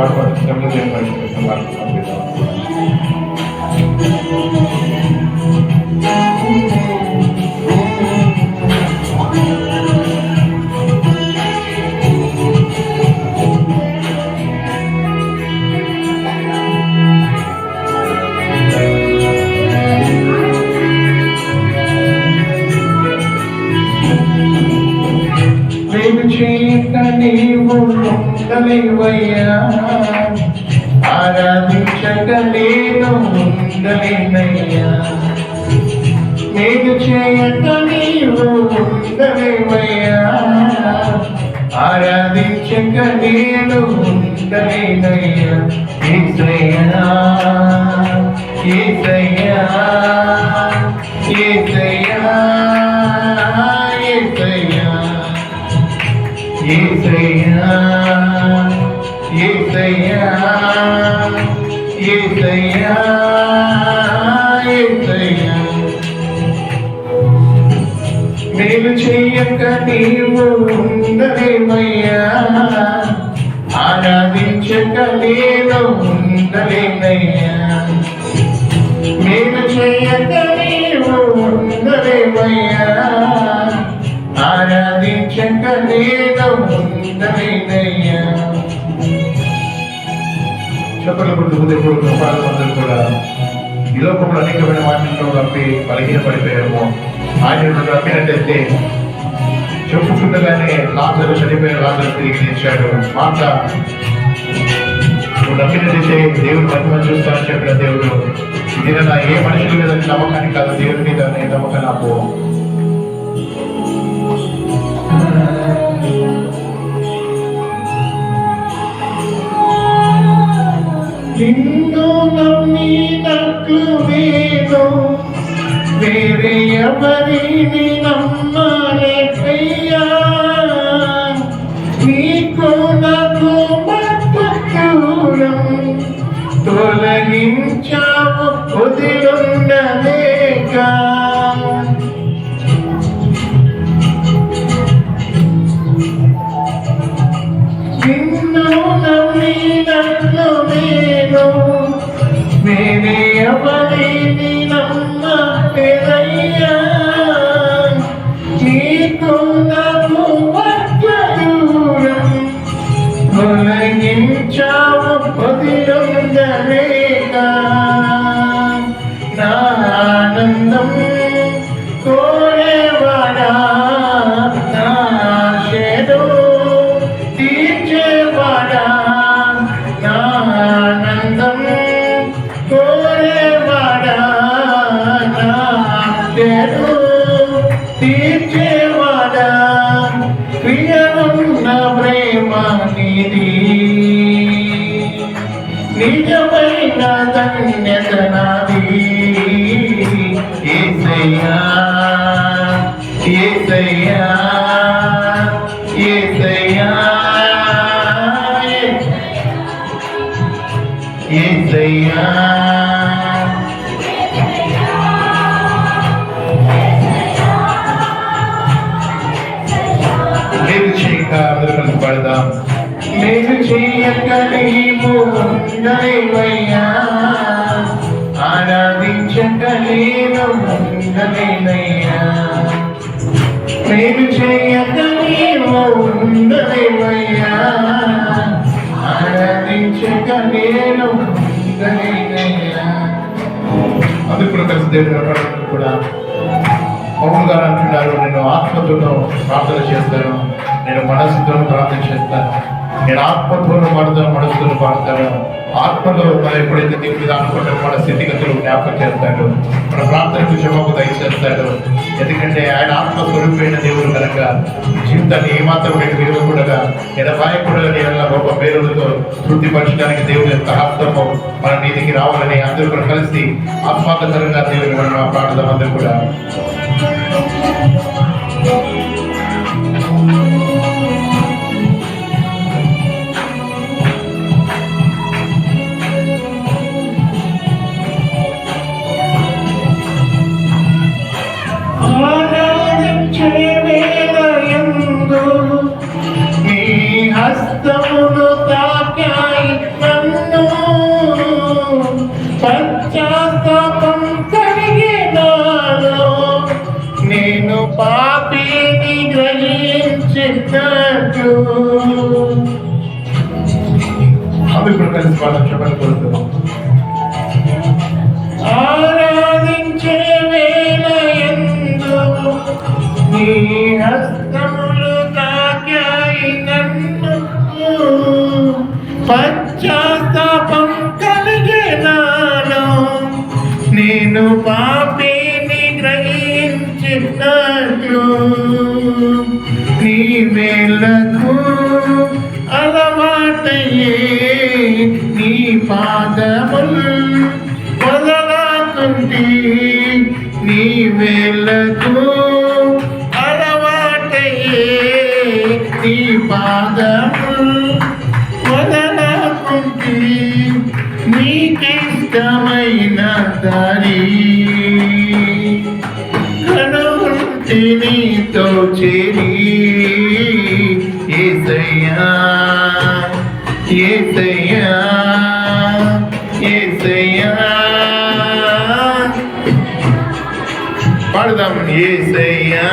పాడుకోవడం పరిస్థితి చేయక నీవు ఉండలేవయ్యా, ఆరాధించక నేను ఉండలేనయ్యా. నేను చేయక నీవు ఉండలేవయ్యా, ఆరాధించక నేను ఉండలేనయ్యా. యేసయ్యా యేసయ్యా యేసయ్యా యేసయ్యా యేసయ్యా యేసయ్యా యేసయ్యా. మేలు చెయ్యక నీవు ఉండలేవయ్యా, ఆరాధించక నేను ఉండలేనయ్యా. మేలు చెయ్యక నీవు ఉండలేవయ్యా, ఆరాధించక నేను ఉండలేనయ్యా. చెప్పలు హృదయపూర్వక పాదమందరూ కూడా ఈ లోకంలో అనేకమైన వాటిలో రప్పి బలహీన పడిపోయాము. ఆయన రప్పినట్టయితే చెప్పుకుండగానే లాజరు చనిపోయిన లాజరు తిరిగి తెచ్చాడు. మాట నువ్వు నమ్మినట్టయితే దేవుడు మహిమ చూస్తానని చెప్పిన దేవుడు ఇది నా ఏ మనుషుల మీద నమ్మకాన్ని కాదు, దేవుడి మీద నమ్మకం నాకు. నిన్ను నమ్మినట్లు నేను వేరే ఎవరిని నమ్మలేకయ్యా. నీకు నాకు మధ్య దూరం తొలగించావు వదిలుండలేక. నిన్ను నమ్మినట్లు నేను వేరే ఎవరిని నమ్మలేదయ్యా. నీకు నాకు మధ్య దూరం తొలగించావు వదిలుండలేక. నా ఆనందం కోరేవాడా, నా ఆశలు తీర్చేవాడా, నా ఆనందం కోరేవాడా, నా ఆశలు తీర్చేవాడా. ప్రియమున్న ప్రేమ నీది, నిజమైన ధన్యత నాది. యేసయ్యా యేసయ్యా యేసయ్యా యేసయ్యా. మేలు చేయక అందరూ కలిసి పాడదాం. మేలు చేయక నీవు ఉండలేవయ్యా, ఆరాధించక నేను ఉండలేనయ్యా. మేలు చేయక నీవు ఉండలేవయ్యా, ఆరాధించక నేను ఉండలేనయ్యా. అది కూడా కలిసి దేవుడు కూడా పౌలు గారు అంటున్నారు, నేను ఆత్మతోనూ ప్రార్థన చేస్తాను, నేను మనసుతోనూ ప్రార్థన చేస్తాను, నేను ఆత్మతోనూ పాడుతాను, మనసుతోనూ పాడతాను. ఆత్మలో మనం ఎప్పుడైతే దేవుడి అనుకుంటాం మన స్థితిగతులు జ్ఞాపకం చేస్తాడు, మన ప్రార్థనకు క్షమాపణ దయచేస్తాడు. ఎందుకంటే ఆయన ఆత్మస్వరూపమైన దేవుడు కనుక జీవితాన్ని ఏమాత్రం నేను విరవకూడగా ఎడబాయకూడగా నేను గొప్ప పేరులతో తృప్తిపరచడానికి దేవుడి యొక్క హస్తము మన నీతికి రావాలని అందరూ కూడా కలిసి ఆత్మాకరంగా దేవుని మనం ప్రార్థన అందరూ కూడా. హస్తమును తాకాయి కలిసి పాఠం చెప్పని కోరుతున్నాం. ఆరాధించే వేళ యందు నీ హస్తములు తాకాయి నన్ను, పశ్చాత్తాపం కలిగే నాలో, నేను పాపిని గ్రహించినట్లు నీ వేళకు అలవాటయ్యే నీ పాదములు వదలకుంటి, నీ వేళకు అలవాటయ్యే నీ పాదములు వదలకుంటి, నీకిష్టమైన దారి కనుంటి నీతో చేరి, యేసయ్యా యేసయ్యా యేసయ్యా పాడదాం. యేసయ్యా